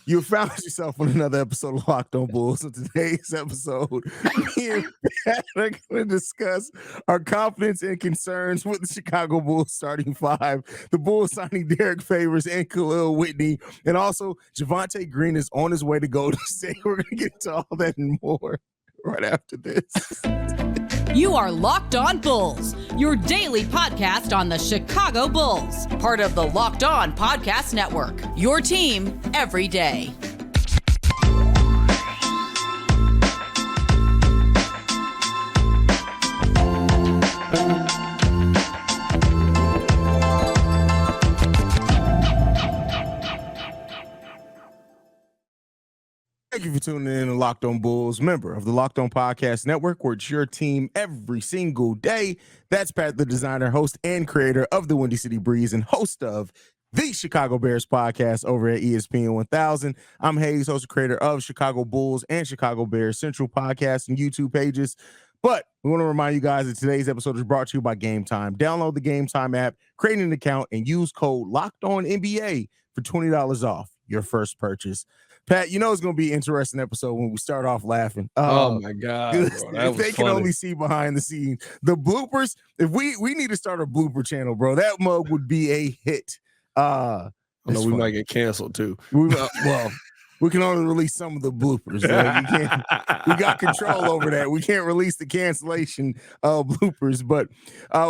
You found yourself on another episode of Locked On Bulls. So today's episode, me and Pat are going to discuss our confidence and concerns with the Chicago Bulls starting five. The Bulls signing Derrick Favors and Kahlil Whitney. And also, JaVonte Green is on his way to Golden State. We're going to get to all that and more right after this. You are Locked On Bulls, your daily podcast on the Chicago Bulls. Part of the Locked On Podcast Network, your team every day. Thank you for tuning in to Locked On Bulls, member of the Locked On Podcast Network, where it's your team every single day. That's Pat, the designer, host, and creator of the Windy City Breeze and host of the Chicago Bears podcast over at ESPN 1000. I'm Haize, host and creator of Chicago Bulls and Chicago Bears Central podcast and YouTube pages. But we want to remind you guys that today's episode is brought to you by Gametime. Download the Gametime app, create an account, and use code LOCKEDONNBA for $20 off your first purchase. Pat, you know it's going to be an interesting episode when we start off laughing. Oh, my God, bro. If they can only see behind the scenes. The bloopers, if we need to start a blooper channel, bro, that mug would be a hit. I know we might get canceled, too. We can only release some of the bloopers. We got control over that. We can't release the cancellation bloopers. But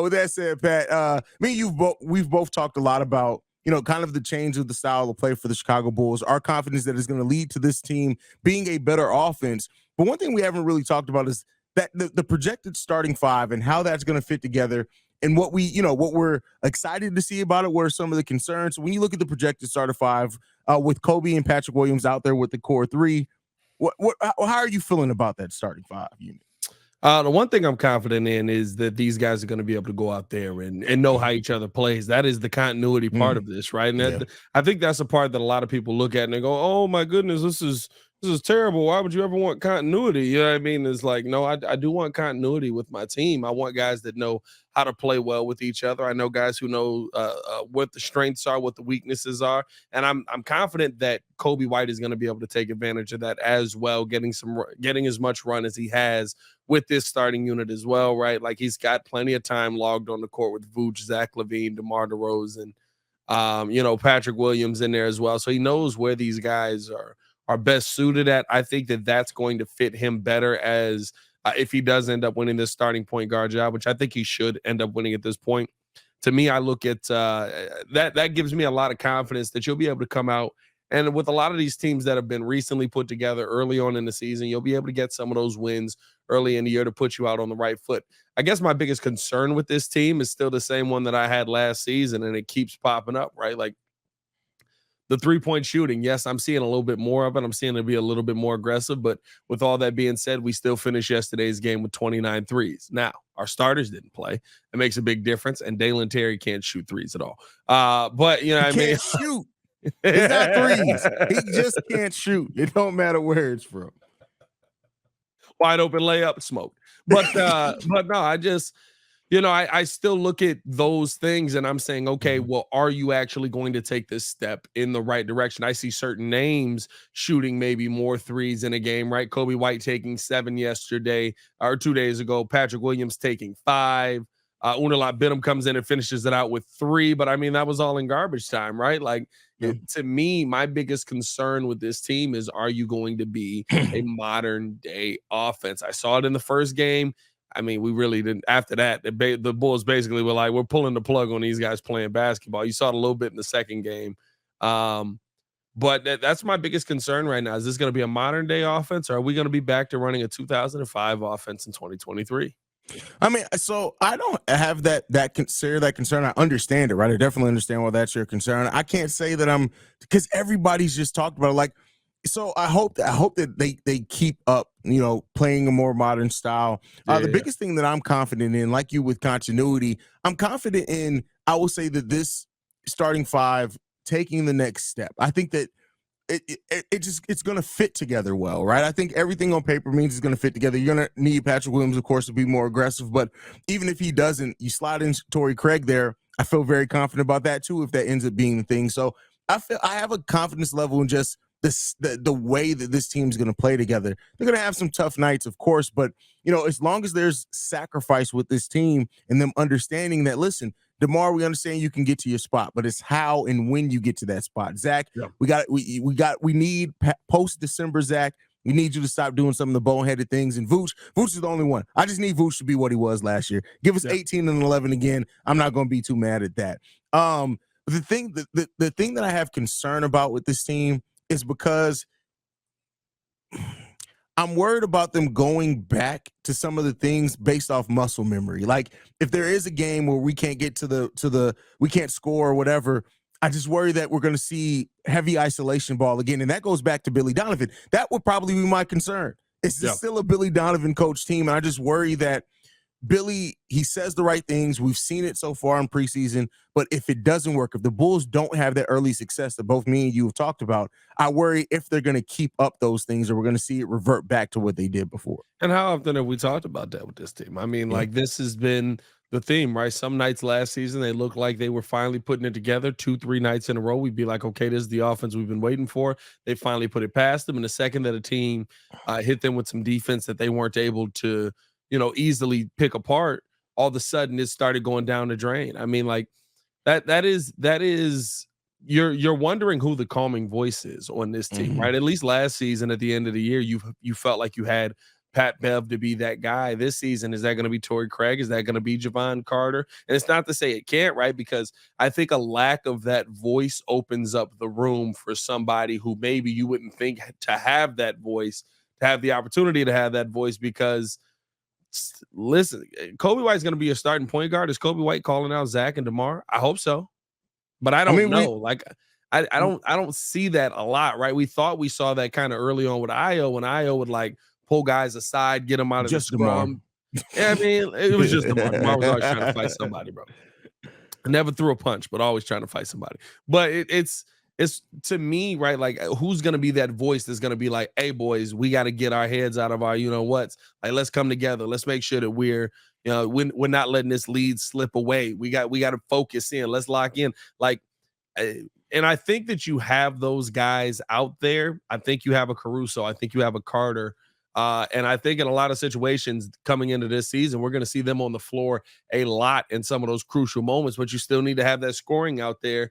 with that said, Pat, me and we've both talked a lot about, you know, kind of the change of the style of play for the Chicago Bulls, our confidence that is going to lead to this team being a better offense. But one thing we haven't really talked about is that the projected starting five and how that's going to fit together and what we're excited to see about it. What are some of the concerns? When you look at the projected starter five with Kobe and Patrick Williams out there with the core three, how are you feeling about that starting five unit? The one thing I'm confident in is that these guys are going to be able to go out there and know how each other plays. That is the continuity part of this, right? And I think that's a part that a lot of people look at and they go, "Oh my goodness, this is terrible. Why would you ever want continuity?" You know what I mean? It's like, no, I do want continuity with my team. I want guys that know how to play well with each other. I know guys who know what the strengths are, what the weaknesses are, and I'm confident that Kobe White is going to be able to take advantage of that as well, getting as much run as he has with this starting unit as well, right? Like he's got plenty of time logged on the court with Vooch, Zach LaVine, DeMar DeRozan, Patrick Williams in there as well. So he knows where these guys are best suited at. I think that that's going to fit him better as if he does end up winning this starting point guard job, which I think he should end up winning at this point. To me, I look at that gives me a lot of confidence that you'll be able to come out. And with a lot of these teams that have been recently put together early on in the season, you'll be able to get some of those wins early in the year to put you out on the right foot. I guess my biggest concern with this team is still the same one that I had last season, and it keeps popping up, right? Like the three-point shooting. Yes, I'm seeing a little bit more of it. I'm seeing it be a little bit more aggressive. But with all that being said, we still finished yesterday's game with 29 threes. Now, our starters didn't play. It makes a big difference. And Dalen Terry can't shoot threes at all. But, you know what I mean? Shoot. It's not threes. He just can't shoot. It don't matter where it's from. Wide open layup, smoked. But no, I just, I still look at those things and I'm saying, okay, well, are you actually going to take this step in the right direction? I see certain names shooting maybe more threes in a game, right? Kobe White taking 7 yesterday or 2 days ago. Patrick Williams taking 5. Unalot Bidham comes in and finishes it out with 3, but I mean, that was all in garbage time, right? Like, to me, my biggest concern with this team is, are you going to be a modern day offense? I saw it in the first game. I mean, we really didn't. After that, the Bulls basically were like, we're pulling the plug on these guys playing basketball. You saw it a little bit in the second game. But that's my biggest concern right now. Is this going to be a modern day offense, or are we going to be back to running a 2005 offense in 2023? I mean, so I don't have that concern. I understand it, right? I definitely understand why that's your concern. I can't say that because everybody's just talked about it. Like, so I hope that they keep up, playing a more modern style. The biggest thing that I'm confident in, like you with continuity, I'm confident in, I will say that this starting five taking the next step. I think that it's going to fit together well, right? I think everything on paper means it's going to fit together. You're going to need Patrick Williams, of course, to be more aggressive, but even if he doesn't, you slide in Torrey Craig there. I feel very confident about that too, if that ends up being the thing. So I have a confidence level in just the way that this team's going to play together. They're going to have some tough nights, of course, but as long as there's sacrifice with this team and them understanding that, listen, DeMar, we understand you can get to your spot, but it's how and when you get to that spot. Zach, we need post December, Zach. We need you to stop doing some of the boneheaded things. And Vooch is the only one. I just need Vooch to be what he was last year. Give us 18 and 11 again. I'm not going to be too mad at that. The thing that I have concern about with this team is because I'm worried about them going back to some of the things based off muscle memory. Like if there is a game where we can't get to we can't score or whatever, I just worry that we're going to see heavy isolation ball again. And that goes back to Billy Donovan. That would probably be my concern. It's still a Billy Donovan coach team. And I just worry that Billy, he says the right things. We've seen it so far in preseason, but if it doesn't work, if the Bulls don't have that early success that both me and you have talked about, I worry if they're going to keep up those things or we're going to see it revert back to what they did before. And how often have we talked about that with this team? I mean, like this has been the theme, right? Some nights last season, they looked like they were finally putting it together 2-3 nights in a row. We'd be like, okay, this is the offense we've been waiting for. They finally put it past them. And the second that a team hit them with some defense that they weren't able to, easily pick apart, all of a sudden it started going down the drain. I mean, like that is you're wondering who the calming voice is on this team, right? At least last season at the end of the year, you felt like you had Pat Bev to be that guy. This season, is that going to be Torrey Craig? Is that going to be Javon Carter? And it's not to say it can't, right? Because I think a lack of that voice opens up the room for somebody who maybe you wouldn't think to have that voice, to have the opportunity to have that voice. Because listen, Kobe White's going to be a starting point guard. Is Kobe White calling out Zach and DeMar? I hope so, but I don't know. I don't see that a lot, right? We thought we saw that kind of early on with Io, when Io would like pull guys aside, get them out of the scrum. Yeah, I mean, it was just DeMar. DeMar was always trying to fight somebody, bro. I never threw a punch, but always trying to fight somebody. But it's to me, right? Like, who's going to be that voice that's going to be like, hey, boys, we got to get our heads out of our, what's. Like, let's come together. Let's make sure that we're not letting this lead slip away. We got to focus in. Let's lock in. Like, and I think that you have those guys out there. I think you have a Caruso. I think you have a Carter. And I think in a lot of situations coming into this season, we're going to see them on the floor a lot in some of those crucial moments, but you still need to have that scoring out there.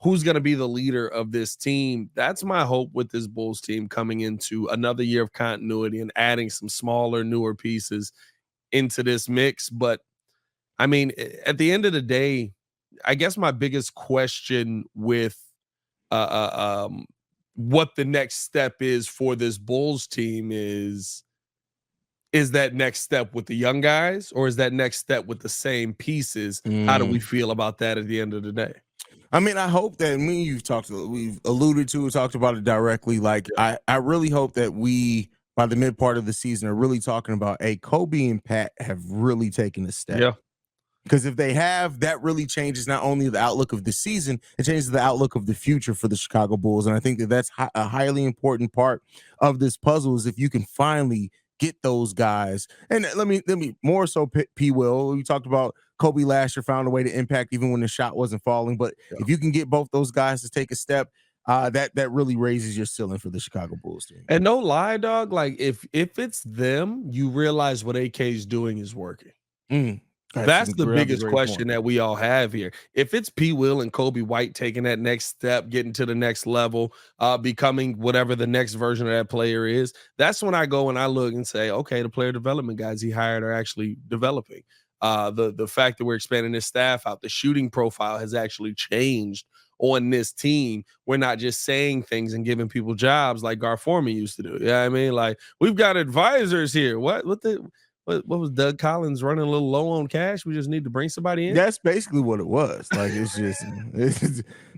Who's going to be the leader of this team? That's my hope with this Bulls team coming into another year of continuity and adding some smaller, newer pieces into this mix. But I mean, at the end of the day, I guess my biggest question with what the next step is for this Bulls team is that next step with the young guys, or is that next step with the same pieces? How do we feel about that at the end of the day? I mean, I hope that we've alluded to, talked about it directly. Like, I really hope that we, by the mid part of the season, are really talking about, hey, Kobe and Pat have really taken a step. Yeah. Because if they have, that really changes not only the outlook of the season, it changes the outlook of the future for the Chicago Bulls. And I think that that's a highly important part of this puzzle, is if you can finally get those guys. And let me more so P. Will. We talked about Kobe last year, found a way to impact even when the shot wasn't falling. But if you can get both those guys to take a step, that really raises your ceiling for the Chicago Bulls team. And no lie, dog, like if it's them, you realize what AK's doing is working. That's the biggest question that we all have here. If it's P. Will and Kobe White taking that next step, getting to the next level, becoming whatever the next version of that player is, that's when I go and I look and say, okay, the player development guys he hired are actually developing. The fact that we're expanding this staff out, the shooting profile has actually changed on this team. We're not just saying things and giving people jobs like Gar Forman used to do. Yeah, I mean, like, we've got advisors here. What was Doug Collins running a little low on cash? We just need to bring somebody in. That's basically what it was. Like,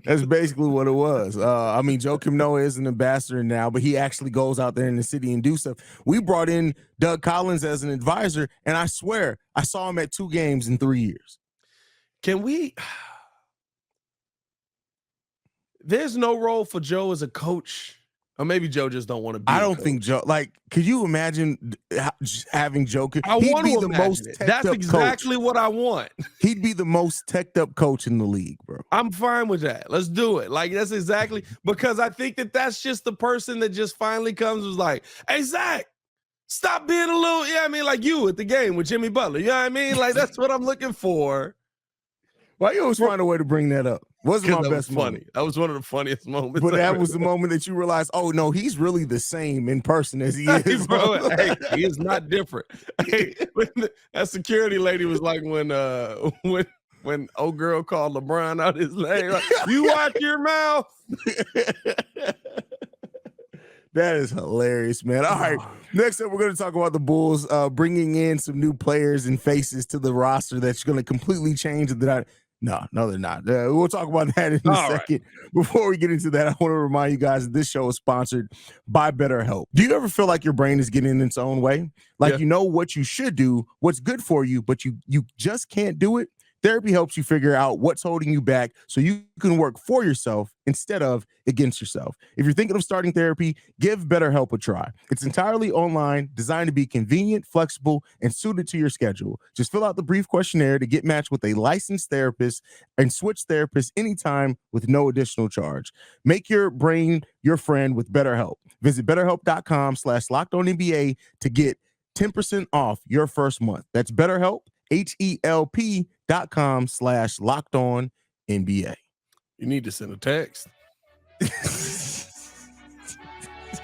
that's basically what it was. I mean, Joakim Noah is an ambassador now, but he actually goes out there in the city and do stuff. We brought in Doug Collins as an advisor, and I swear I saw him at 2 games in 3 years. There's no role for Joe as a coach Or maybe Joe just don't want to be. I don't think Joe. Like, could you imagine having Joe? I want to imagine it. That's exactly what I want. He'd be the most teched up coach in the league, bro. I'm fine with that. Let's do it. Like, that's exactly because I think that's just the person that just finally comes was like, hey, Zach, stop being a little, like you at the game with Jimmy Butler. You know what I mean? Like, that's what I'm looking for. Why you always find a way to bring that up? Wasn't my best funny. That was one of the funniest moments. But that was the moment that you realized, oh no, he's really the same in person as he is, bro. Hey, he is not different. Hey, that security lady was like when old girl called LeBron out his name, like, you watch your mouth. That is hilarious, man. All right, next up, we're going to talk about the Bulls bringing in some new players and faces to the roster that's going to completely change the. No, they're not. We'll talk about that in a second. Right. Before we get into that, I want to remind you guys that this show is sponsored by Betterhelp. Do you ever feel like your brain is getting in its own way? Like you know what you should do, what's good for you, but you just can't do it? Therapy helps you figure out what's holding you back so you can work for yourself instead of against yourself. If you're thinking of starting therapy, give BetterHelp a try. It's entirely online, designed to be convenient, flexible, and suited to your schedule. Just fill out the brief questionnaire to get matched with a licensed therapist and switch therapists anytime with no additional charge. Make your brain your friend with BetterHelp. Visit BetterHelp.com/LockedOnNBA to get 10% off your first month. That's BetterHelp, HELP.com/LockedOnNBA. You need to send a text.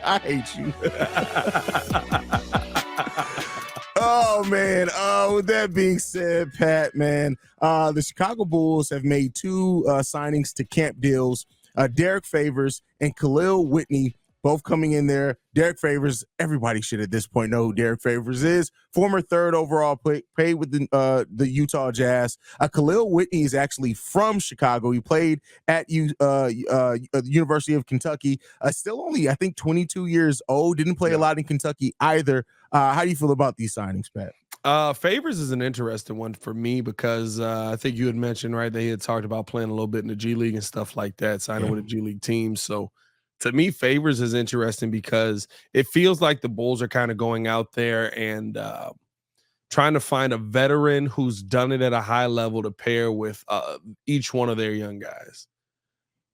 I hate you. Oh, man. With that being said, Pat, man, the Chicago Bulls have made two signings to camp deals. Derrick Favors and Kahlil Whitney, both coming in there. Derrick Favors, everybody should at this point know who Derrick Favors is. Former third overall played with the Utah Jazz. Kahlil Whitney is actually from Chicago. He played at the University of Kentucky. Still only, I think, 22 years old. Didn't play a lot in Kentucky either. How do you feel about these signings, Pat? Favors is an interesting one for me because I think you had mentioned, right, they had talked about playing a little bit in the G League and stuff like that, signing with a G League team. So to me, Favors is interesting because it feels like the Bulls are kind of going out there and trying to find a veteran who's done it at a high level to pair with each one of their young guys.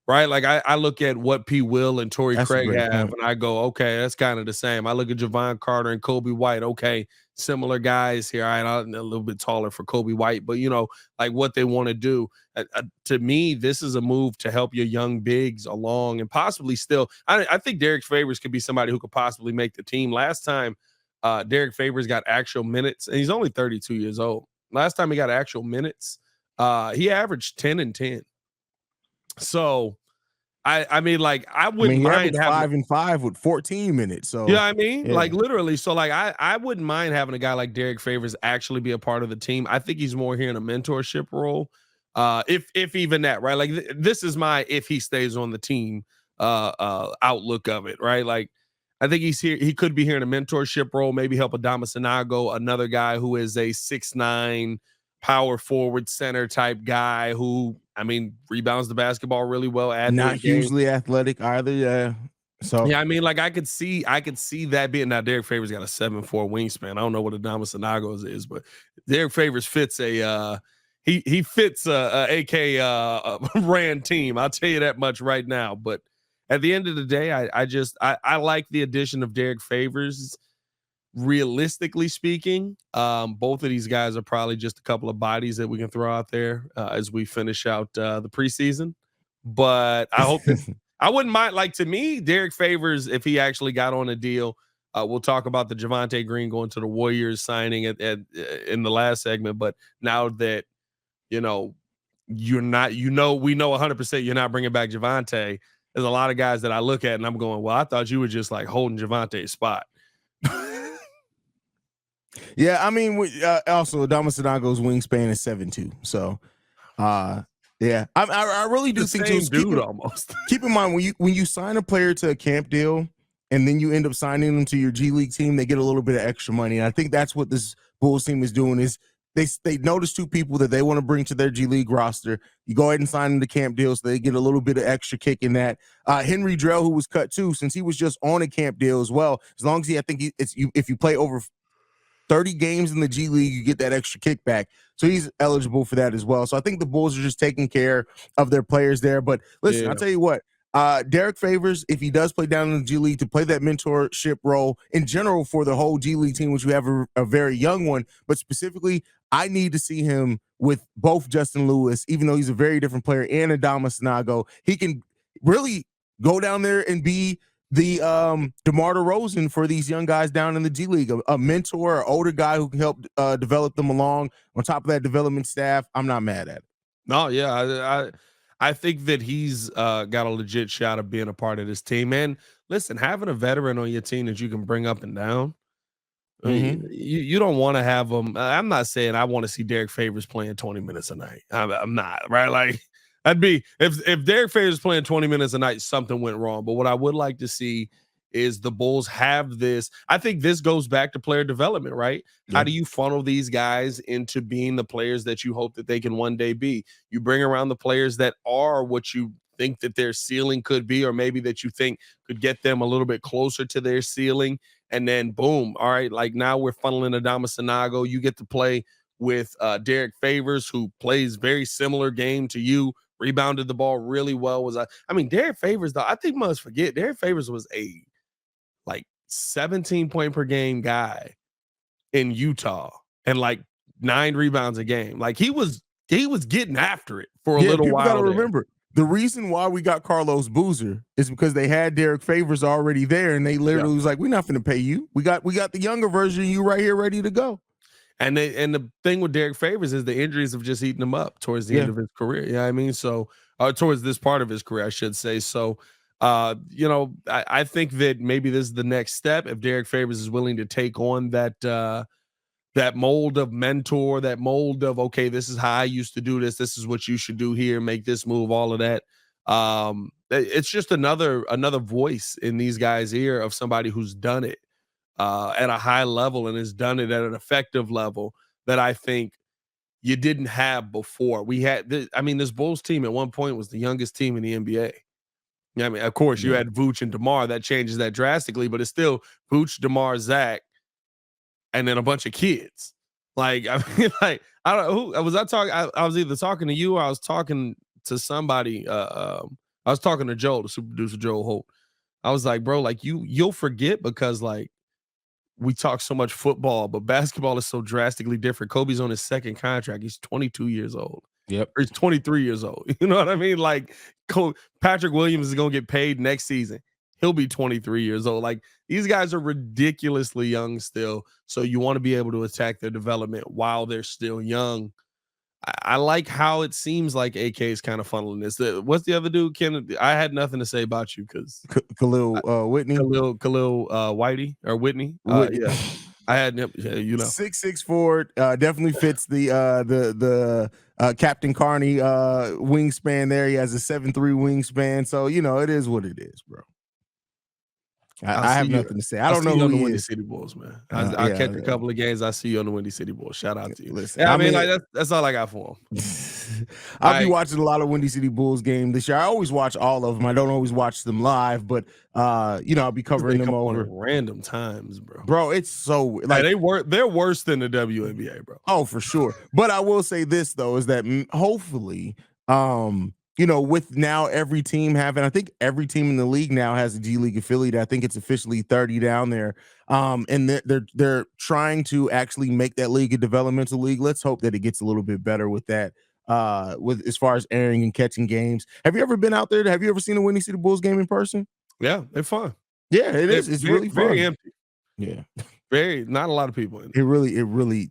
Right? Like I look at what P. Will and Torrey Craig have, and I go, okay, that's kind of the same. I look at Javon Carter and Kobe White. Okay, similar guys here. I'm a little bit taller for Kobe White, but like what they want to do. To me, this is a move to help your young bigs along and possibly still. I think Derrick Favors could be somebody who could possibly make the team. Last time, Derrick Favors got actual minutes, and he's only 32 years old. Last time he got actual minutes, he averaged 10 and 10. So, I mean, like, I wouldn't mind having 5 and 5 with 14 minutes. So, you know what I mean? Yeah. Like, literally. So, like, I wouldn't mind having a guy like Derrick Favors actually be a part of the team. I think he's more here in a mentorship role. If even that, right? Like, this is my if he stays on the team outlook of it, right? Like, I think he's here. He could be here in a mentorship role, maybe help Adama Sanago, another guy who is a 6'9" power forward center type guy who, I mean, rebounds the basketball really well. Not hugely athletic either. Yeah. So yeah, I mean, like I could see that being. Now Derrick Favors got a 7'4" wingspan. I don't know what Adama Sanago's is, but Derrick Favors fits he fits a AK Rand team. I'll tell you that much right now. But at the end of the day, I like the addition of Derrick Favors. Realistically speaking, both of these guys are probably just a couple of bodies that we can throw out there as we finish out the preseason. But I hope I wouldn't mind. Like, to me, Derrick Favors, if he actually got on a deal, we'll talk about the JaVonte Green going to the Warriors signing in the last segment. But now that you're not, we know 100% you're not bringing back JaVonte. There's a lot of guys that I look at and I'm going, well, I thought you were just like holding JaVonte's spot. Yeah, I mean, also Adama Sanago's wingspan is 7'2". So, yeah, I really do think same dude almost. Keep in mind when you sign a player to a camp deal and then you end up signing them to your G League team, they get a little bit of extra money. And I think that's what this Bulls team is doing. Is they notice two people that they want to bring to their G League roster. You go ahead and sign them to camp deal so they get a little bit of extra kick in that. Henry Drell, who was cut too, since he was just on a camp deal as well, as long as if you play over 30 games in the G League, you get that extra kickback. So he's eligible for that as well. So I think the Bulls are just taking care of their players there. But listen, I'll tell you what, Derrick Favors, if he does play down in the G League, to play that mentorship role in general for the whole G League team, which we have a very young one, but specifically, I need to see him with both Justin Lewis, even though he's a very different player, and Adama Sanago. He can really go down there and be the DeMar DeRozan for these young guys down in the G League, a mentor, an older guy who can help develop them along. On top of that development staff, I'm not mad at it. No, yeah, I think that he's got a legit shot of being a part of this team. And listen, having a veteran on your team that you can bring up and down, I mean, you don't want to have them. I'm not saying I want to see Derrick Favors playing 20 minutes a night. I'm not, right? Like, that'd be if Derrick Favors playing 20 minutes a night, something went wrong. But what I would like to see is the Bulls have this. I think this goes back to player development, right? Yeah. How do you funnel these guys into being the players that you hope that they can one day be? You bring around the players that are what you think that their ceiling could be, or maybe that you think could get them a little bit closer to their ceiling. And then boom, all right, like now we're funneling Adama Sanago. You get to play with Derrick Favors, who plays very similar game to you, rebounded the ball really well. I mean, Derrick Favors, though, I think must forget, Derrick Favors was a 17 point per game guy in Utah and 9 rebounds a game. Like he was getting after it for a little while. Gotta remember, the reason why we got Carlos Boozer is because they had Derrick Favors already there, and they literally was like, "We're not going to pay you. We got the younger version of you right here, ready to go." And the thing with Derrick Favors is the injuries have just eaten him up towards the end of his career. You know what I mean? So towards this part of his career, I should say. So I think that maybe this is the next step if Derrick Favors is willing to take on that mold of mentor, that mold of, okay, this is how I used to do this. This is what you should do here. Make this move, all of that. It's just another voice in these guys' ear of somebody who's done it at a high level and has done it at an effective level that I think you didn't have before. We had, this Bulls team at one point was the youngest team in the NBA. I mean, of course, you had Vooch and DeMar. That changes that drastically, but it's still Vooch, DeMar, Zach, and then a bunch of kids. I don't know who was I talking. I was either talking to you or I was talking to somebody. I was talking to Joel, the super producer Joel Holt. I was like, bro, you'll forget because we talk so much football, but basketball is so drastically different. Kobe's on his second contract. He's 22 years old. Yep. Or he's 23 years old. You know what I mean? Patrick Williams is going to get paid next season. He'll be 23 years old. These guys are ridiculously young still. So you want to be able to attack their development while they're still young. I like how it seems like AK is kind of funneling this. What's the other dude? I had nothing to say about you because Kahlil Whitney. Kahlil Whitey or Whitney. Yeah. I had 6'4", definitely fits the Captain Carney wingspan there. He has a 7'3" wingspan, so it is what it is, bro. I have nothing to say. I don't know who the he Windy is. City Bulls, man. I catch a couple of games. I see you on the Windy City Bulls. Shout out to you. Listen, I mean, that's all I got for him. I'll be watching a lot of Windy City Bulls game this year. I always watch all of them. I don't always watch them live, but I'll be covering them over random times, bro. Bro, it's so they're worse than the WNBA, bro. Oh, for sure. But I will say this though, is that hopefully, with now every team having, I think every team in the league now has a G League affiliate. I think it's officially 30 down there. And they're trying to actually make that league a developmental league. Let's hope that it gets a little bit better with that. With as far as airing and catching games. Have you ever been out there? Have you ever seen a Windy City Bulls game in person? Yeah, they're fun. Yeah, it is. It's really fun. Very empty. Yeah. Not a lot of people in it. It really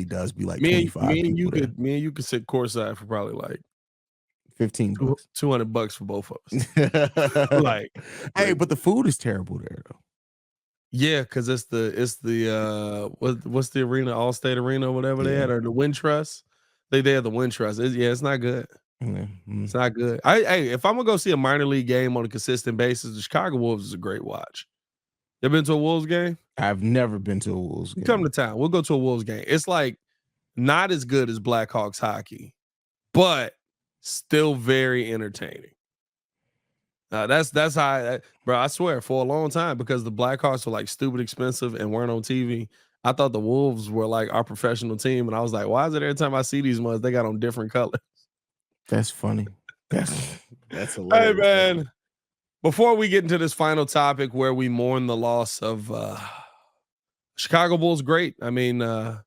does be like 25 me and you could sit courtside for probably $15, $200 for both of us. Hey, but the food is terrible there though. Yeah, because it's the what's the arena, Allstate Arena or whatever they had, or the Wintrust. They have the Wintrust. It's not good. It's not good. If I'm gonna go see a minor league game on a consistent basis, the Chicago Wolves is a great watch. You ever been to a Wolves game? I've never been to a Wolves game. Come to town. We'll go to a Wolves game. It's like not as good as Blackhawks hockey, but still very entertaining. That's how, bro. I swear, for a long time, because the Blackhawks were like stupid expensive and weren't on TV, I thought the Wolves were like our professional team, and I was like, why is it every time I see these ones they got on different colors? That's funny. That's hilarious. Hey man, before we get into this final topic where we mourn the loss of Chicago Bulls, great. I mean, the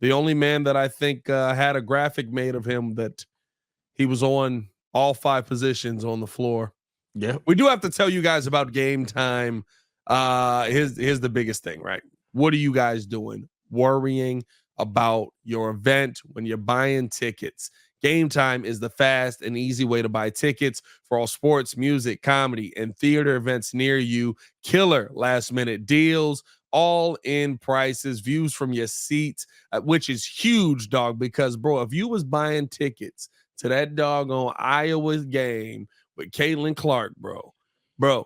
only man that I think had a graphic made of him that he was on all 5 positions on the floor. Yeah, we do have to tell you guys about Gametime. Here's the biggest thing, right? What are you guys doing? Worrying about your event when you're buying tickets. Gametime is the fast and easy way to buy tickets for all sports, music, comedy, and theater events near you. Killer last-minute deals, all-in prices, views from your seats, which is huge, dog, because, bro, if you was buying tickets to that doggone Iowa game with Caitlin Clark, bro,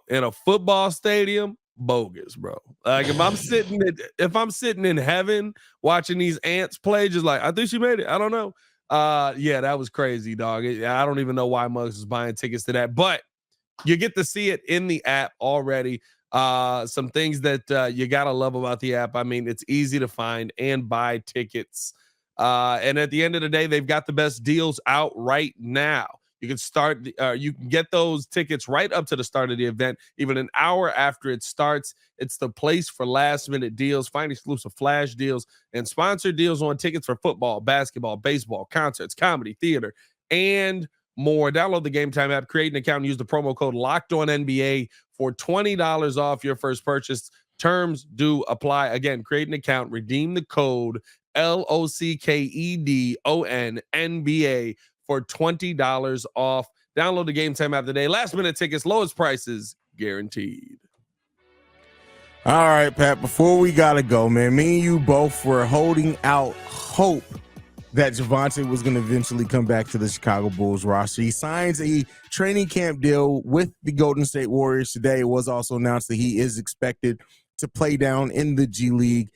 in a football stadium, bogus, bro. Like if I'm sitting in heaven watching these ants play, just like, I think she made it. I don't know. Yeah, that was crazy, dog. I don't even know why Muggs is buying tickets to that, but you get to see it in the app already. Some things that you gotta love about the app. I mean, it's easy to find and buy tickets. And at the end of the day, they've got the best deals out right now. You can get those tickets right up to the start of the event, even an hour after it starts. It's the place for last minute deals. Find exclusive flash deals and sponsored deals on tickets for football, basketball, baseball, concerts, comedy, theater, and more. Download the Gametime app, create an account, and use the promo code LOCKEDONNBA for $20 off your first purchase. Terms do apply. Again, create an account, redeem the code LOCKEDONNBA for $20 off. Download the Gametime app today. Last minute tickets, lowest prices guaranteed. All right, Pat, before we gotta go, man, me and you both were holding out hope that JaVonte was going to eventually come back to the Chicago Bulls roster. He signs a training camp deal with the Golden State Warriors today. It was also announced that he is expected to play down in the G League,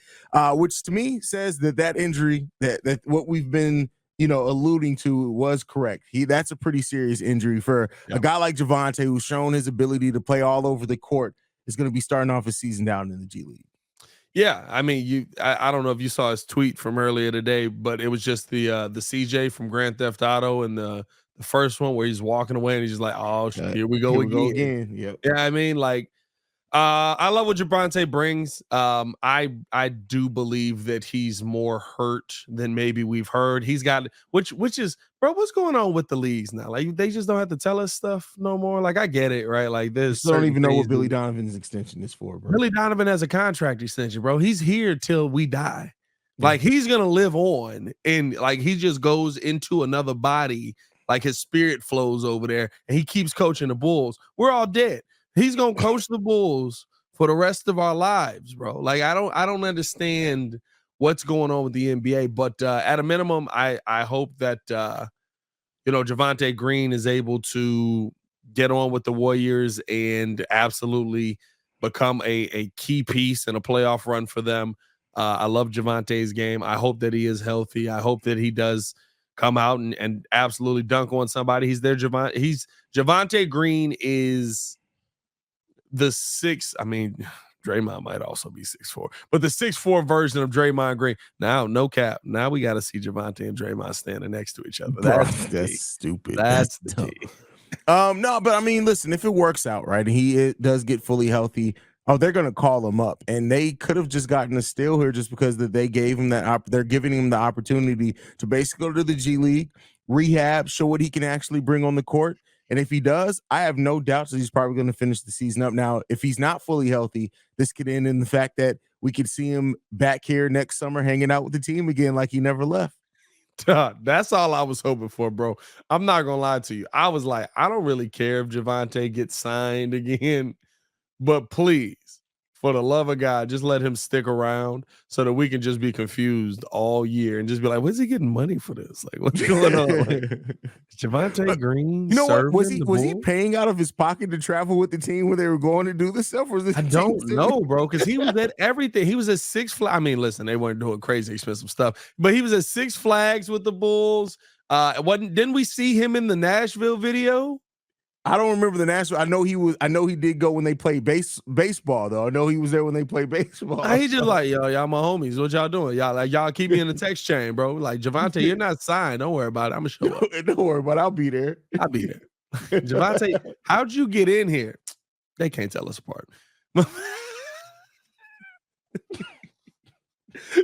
which to me says that injury, that what we've been alluding to was correct. That's a pretty serious injury for a guy like JaVonte, who's shown his ability to play all over the court, is going to be starting off his season down in the G League. Yeah, I mean, I don't know if you saw his tweet from earlier today, but it was just the CJ from Grand Theft Auto and the first one where he's walking away and he's just like, oh, here we go again. Yep. Yeah, I mean, like, I love what JaVonte brings. I do believe that he's more hurt than maybe we've heard. He's got which is, bro, what's going on with the leagues now? Like they just don't have to tell us stuff no more. Like I get it, right? Like this, don't even know what Billy Donovan's extension is for, bro. Billy Donovan has a contract extension, bro. He's here till we die. Like he's gonna live on, and like he just goes into another body. Like his spirit flows over there, and he keeps coaching the Bulls. We're all dead. He's gonna coach the Bulls for the rest of our lives, bro. Like I don't understand what's going on with the NBA, but at a minimum, I hope that JaVonte Green is able to get on with the Warriors and absolutely become a key piece in a playoff run for them. I love JaVonte's game. I hope that he is healthy. I hope that he does come out and absolutely dunk on somebody. JaVonte Green is the 6. I mean, Draymond might also be 6'4", but the 6'4" version of Draymond Green. Now, no cap. Now we got to see JaVonte and Draymond standing next to each other. That's stupid. That's the key. No, but I mean, listen, if it works out, right, and he does get fully healthy, they're going to call him up, and they could have just gotten a steal here just because that they gave him they're giving him the opportunity to basically go to the G League, rehab, show what he can actually bring on the court. And if he does, I have no doubts that he's probably going to finish the season up. Now, if he's not fully healthy, this could end in the fact that we could see him back here next summer hanging out with the team again like he never left. That's all I was hoping for, bro. I'm not going to lie to you. I was like, I don't really care if JaVonte gets signed again, but please, For the love of God, just let him stick around so that we can just be confused all year and just be like, where's he getting money for this? Like, what's going on? Like, JaVonte Green, you know what? Was he Bulls? paying out of his pocket to travel with the team when they were going to do this stuff? Or was I don't know, bro, because he was at everything. He was at Six Flags. I mean, listen, they weren't doing crazy expensive stuff, but he was at Six Flags with the Bulls. Didn't we see him in the Nashville video? I don't remember the national. I know he did go when they played baseball though. I know he was there when they played baseball. He just like, y'all my homies. What y'all doing? Y'all keep me in the text chain, bro. Like, JaVonte, you're not signed. Don't worry about it. I'm gonna show up. Don't worry about it. I'll be there. JaVonte, how'd you get in here? They can't tell us apart.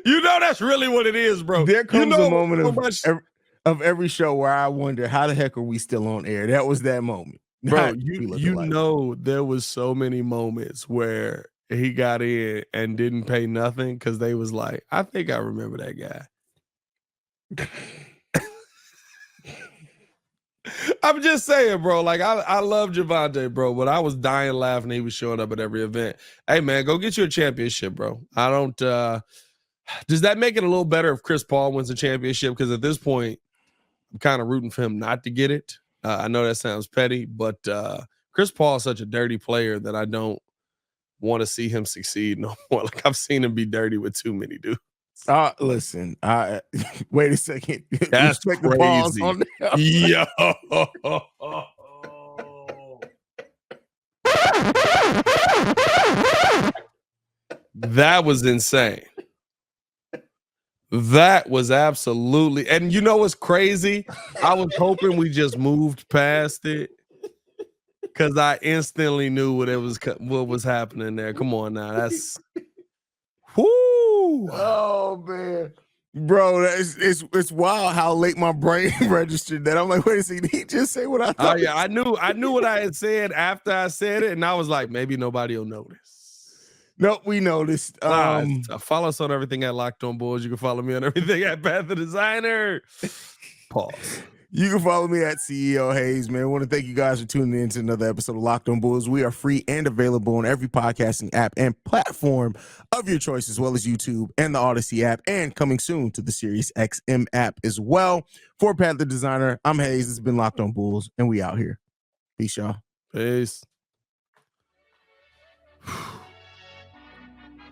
You know that's really what it is, bro. There comes a moment of every show where I wonder how the heck are we still on air? That was that moment. Bro, you know there was so many moments where he got in and didn't pay nothing because they was like, I think I remember that guy. I'm just saying, bro. Like, I love JaVonte, bro, but I was dying laughing he was showing up at every event. Hey, man, go get you a championship, bro. I don't does that make it a little better if Chris Paul wins a championship? Because at this point, I'm kind of rooting for him not to get it. I know that sounds petty, but Chris Paul is such a dirty player that I don't want to see him succeed no more. Like, I've seen him be dirty with too many dudes. Listen, wait a second. That's crazy. The pause on that. Yo. That was insane. That was absolutely, and you know what's crazy? I was hoping we just moved past it because I instantly knew what was happening there. Come on now, that's whoo. Oh man, bro, it's wild how late my brain registered that. I'm like, wait a second, did he just say what I thought? Oh yeah, I knew what I had said after I said it, and I was like, maybe nobody will notice. Nope, we noticed. Follow us on everything at Locked On Bulls. You can follow me on everything at Path the Designer. Pause. You can follow me at CEO Haize, man. I want to thank you guys for tuning in to another episode of Locked On Bulls. We are free and available on every podcasting app and platform of your choice, as well as YouTube and the Odyssey app, and coming soon to the Sirius XM app as well. For Path the Designer, I'm Haize. This has been Locked On Bulls, and we out here. Peace, y'all. Peace.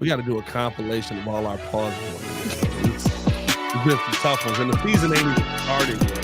We got to do a compilation of all our pause points. It's been some tough ones, and the season ain't even started yet.